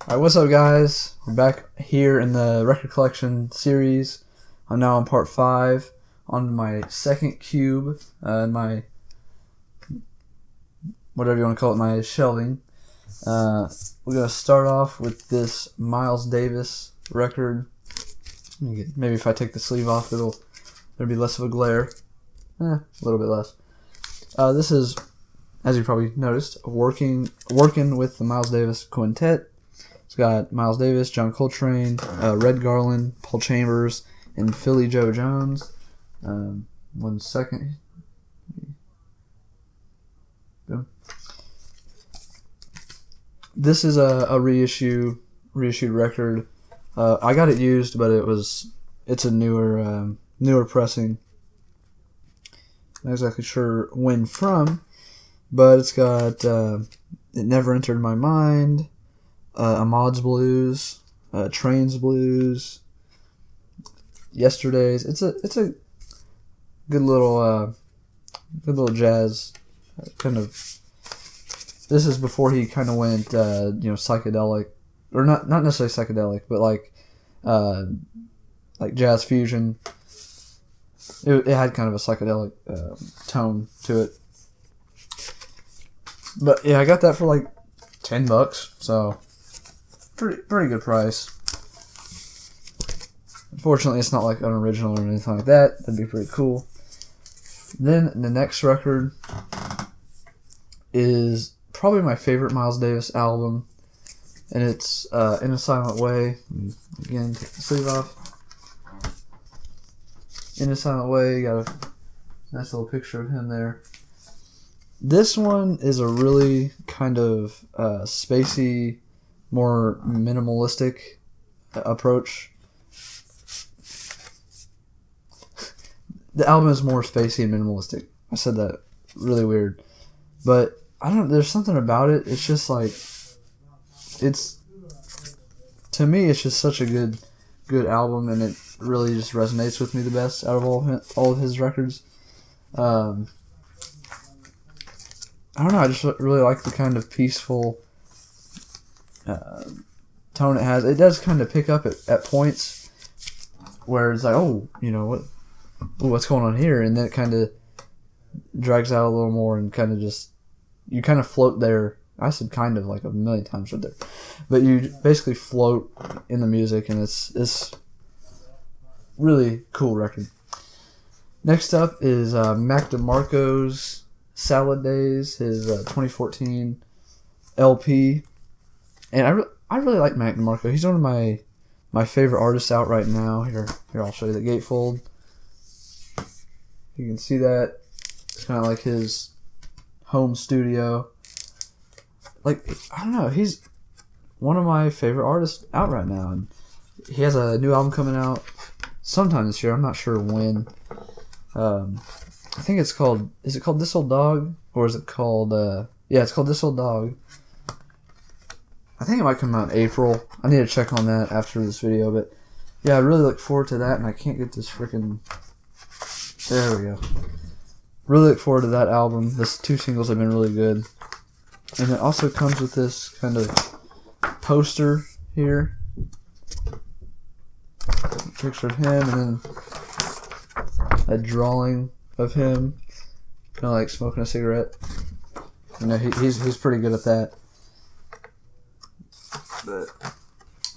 Alright, what's up guys? We're back here in the record collection series. I'm now on part 5 on my second cube, my, whatever you want to call it, my shelving. We're going to start off with this Miles Davis record. Maybe if I take the sleeve off, there'll be less of a glare. A little bit less. This is, as you probably noticed, working with the Miles Davis Quintet. It's got Miles Davis, John Coltrane, Red Garland, Paul Chambers, and Philly Joe Jones. 1 second. Boom. This is a reissued record. I got it used, but it's a newer pressing. Not exactly sure when from, but it's got It Never Entered My Mind, Ahmad's Blues, Train's Blues, Yesterday's. It's a good little jazz kind of. This is before he kind of went psychedelic, or not necessarily psychedelic, but like jazz fusion. It had kind of a psychedelic tone to it. But yeah, I got that for like $10, so pretty good price. Unfortunately, it's not like an original or anything like that. That'd be pretty cool. Then the next record is probably my favorite Miles Davis album, and it's In a Silent Way. Again, take the sleeve off. In a Silent Way, you got a nice little picture of him there. This one is a really kind of spacey, more minimalistic approach. The album is more spacey and minimalistic. I said that really weird. But I don't know, there's something about it. It's just like, to me, it's just such a good album, and it really just resonates with me the best out of all of his records. I don't know, I just really like the kind of peaceful tone it has. It does kind of pick up at points where it's like, what's going on here? And then it kind of drags out a little more and kind of just, you kind of float there. I said kind of like a million times right there. But you basically float in the music, and it's really cool record. Next up is Mac DeMarco's Salad Days, his 2014 LP. And I really like Mac DeMarco. He's one of my favorite artists out right now. Here I'll show you the gatefold. You can see that. It's kind of like his home studio. Like, I don't know, he's one of my favorite artists out right now. And he has a new album coming out sometime this year. I'm not sure when. I think it's called, is it called This Old Dog? Or is it called, it's called This Old Dog. I think it might come out in April. I need to check on that after this video. But yeah, I really look forward to that. And I can't get this freaking, there we go. Really look forward to that album. This 2 singles have been really good. And it also comes with this kind of poster here. Picture of him, and then a drawing of him, kind of like smoking a cigarette. He's pretty good at that. But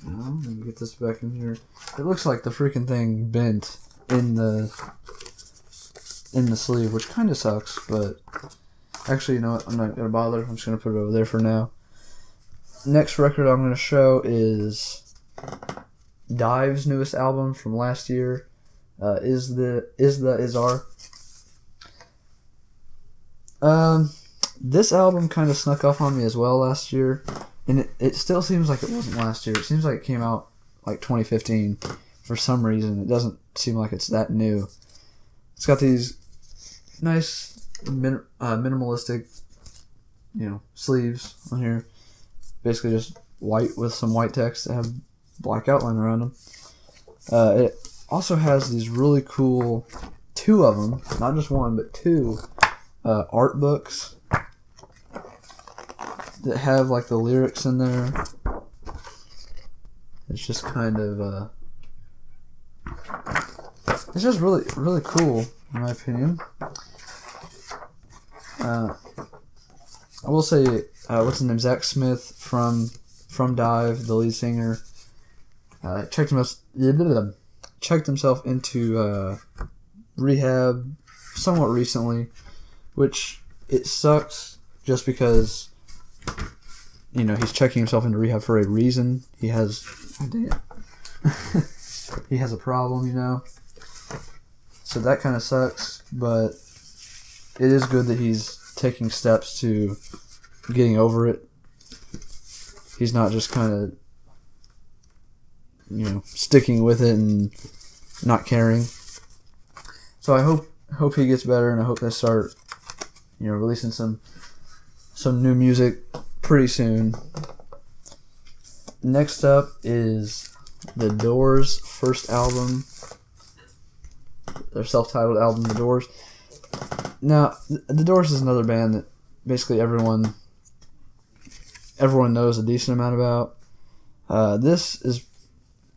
let me get this back in here. It looks like the freaking thing bent in the sleeve, which kind of sucks. But actually, you know what? I'm not gonna bother. I'm just gonna put it over there for now. Next record I'm gonna show is DIIV's newest album from last year. Is Our. This album kind of snuck up on me as well last year, and it still seems like it wasn't last year. It seems like it came out like 2015 for some reason. It doesn't seem like it's that new. It's got these nice minimalistic, sleeves on here. Basically just white with some white text that have black outline around them. It also has these really cool, 2 of them, not just 1, but 2 art books that have like the lyrics in there. It's just kind of it's just really really cool in my opinion. I will say, what's his name? Zach Smith from DIIV, the lead singer, checked himself into rehab somewhat recently, which it sucks just because, you know, he's checking himself into rehab for a reason. He has, he has a problem, you know. So that kind of sucks, but it is good that he's taking steps to getting over it. He's not just kind of, you know, sticking with it and not caring. So I hope he gets better, and I hope they start, you know, releasing some new music pretty soon. Next up is The Doors' first album, their self-titled album, The Doors. Now, The Doors is another band that basically everyone knows a decent amount about. This is,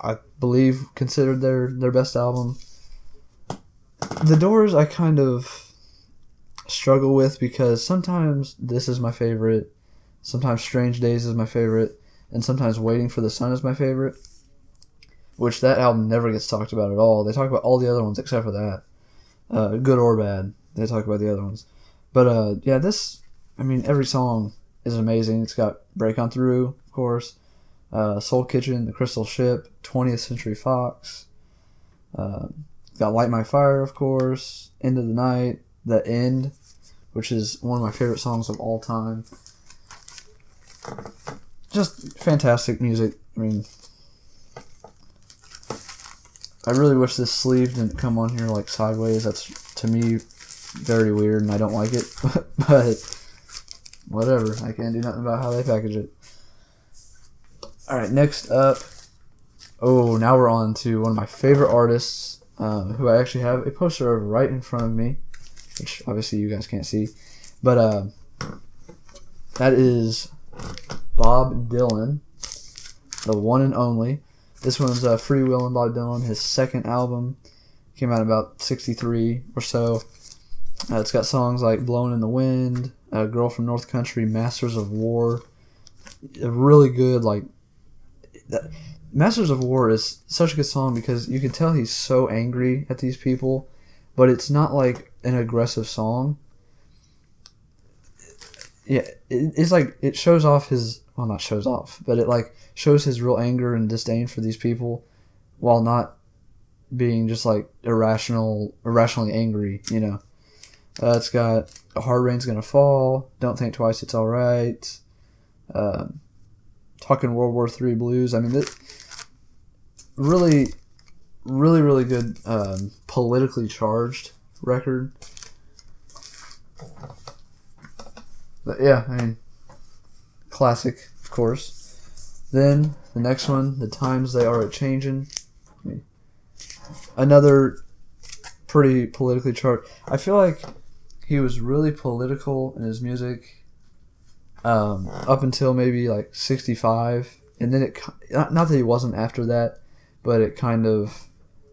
I believe, considered their best album. The Doors I kind of struggle with because sometimes this is my favorite, sometimes Strange Days is my favorite, and sometimes Waiting for the Sun is my favorite, which that album never gets talked about at all. They talk about all the other ones except for that, good or bad. They talk about the other ones. But yeah, this, I mean, every song is amazing. It's got Break On Through, of course, Soul Kitchen, The Crystal Ship, 20th Century Fox, got Light My Fire, of course, End of the Night, The End, which is one of my favorite songs of all time. Just fantastic music. I mean, I really wish this sleeve didn't come on here like sideways. That's, to me, very weird, and I don't like it. But whatever. I can't do nothing about how they package it. Alright, next up. Oh, now we're on to one of my favorite artists, who I actually have a poster of right in front of me, which obviously you guys can't see. But that is Bob Dylan, the one and only. This one's Free Willin' Bob Dylan, his second album. Came out about 63 or so. It's got songs like Blowin' in the Wind, Girl from North Country, Masters of War. A really good, like... Masters of War is such a good song because you can tell he's so angry at these people, but it's not like an aggressive song. Yeah, it's like, it shows off his... Well, not shows off, but it like shows his real anger and disdain for these people while not being just like irrationally angry, you know. It's got A Hard Rain's Gonna Fall, Don't Think Twice, It's Alright, Talking World War III Blues. I mean, this really, really, really good politically charged record. But yeah, I mean, classic, of course. Then the next one, The Times They Are A-Changin'. Another pretty politically charged. I feel like he was really political in his music up until maybe like 65, and then it, not that he wasn't after that, but it kind of,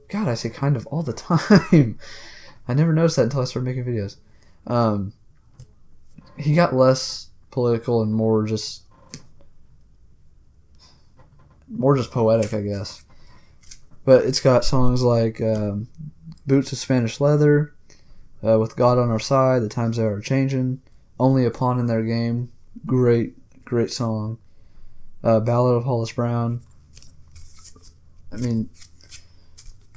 God, I say kind of all the time. I never noticed that until I started making videos. He got less political and more just poetic, I guess. But it's got songs like Boots of Spanish Leather, With God on Our Side, The Times They Are Changin', Only a Pawn in Their Game, great song. Ballad of Hollis Brown. I mean,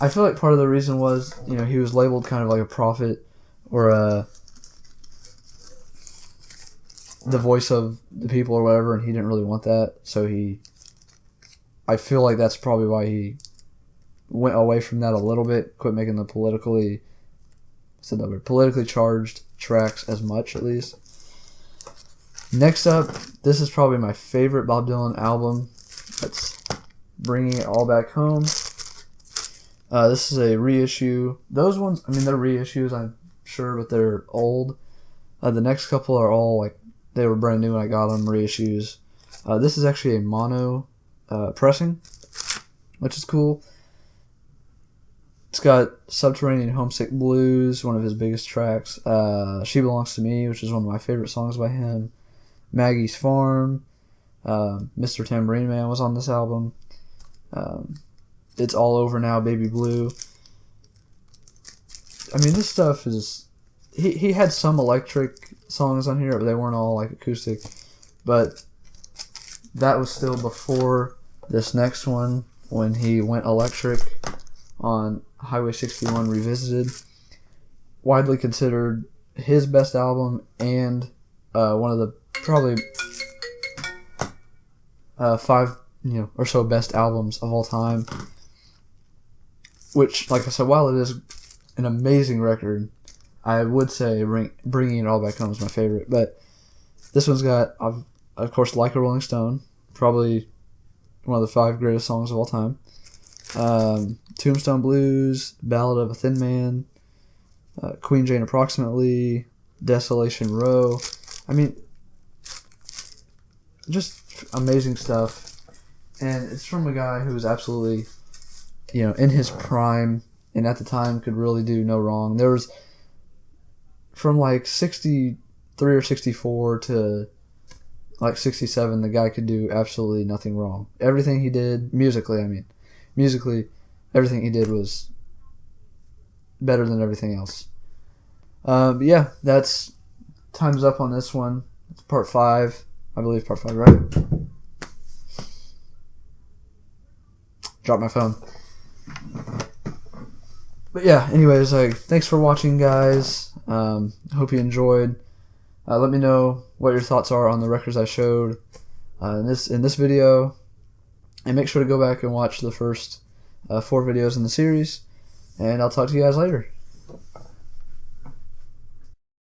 I feel like part of the reason was, you know, he was labeled kind of like a prophet or the voice of the people or whatever, and he didn't really want that, so I feel like that's probably why he went away from that a little bit, quit making the politically charged tracks as much, at least. Next up, this is probably my favorite Bob Dylan album. That's Bringing It All Back Home. This is a reissue. Those ones, I mean, they're reissues, I'm sure, but they're old. The next couple are all, like, they were brand new when I got them, reissues. This is actually a mono pressing. which is cool. It's got Subterranean Homesick Blues, one of his biggest tracks. She Belongs to Me, which is one of my favorite songs by him. Maggie's Farm. Mr. Tambourine Man was on this album. It's All Over Now, Baby Blue. I mean, this stuff is... He had some electric songs on here, but they weren't all like acoustic. But that was still before this next one, when he went electric on Highway 61 Revisited. Widely considered his best album and one of the probably 5 or so best albums of all time. Which, like I said, while it is an amazing record, I would say Bringing It All Back Home is my favorite. But this one's got, of course, Like a Rolling Stone, probably one of the 5 greatest songs of all time. Tombstone Blues, Ballad of a Thin Man, Queen Jane Approximately, Desolation Row. I mean, just amazing stuff. And it's from a guy who was absolutely, in his prime, and at the time could really do no wrong. There was, from like 63 or 64 to like 67, the guy could do absolutely nothing wrong. Everything he did, musically, everything he did was better than everything else. But yeah, that's time's up on this one. It's part 5. I believe part 5, right? Drop my phone. But yeah, anyways, thanks for watching, guys. Hope you enjoyed. Let me know what your thoughts are on the records I showed in this video, and make sure to go back and watch the first 4 videos in the series. And I'll talk to you guys later.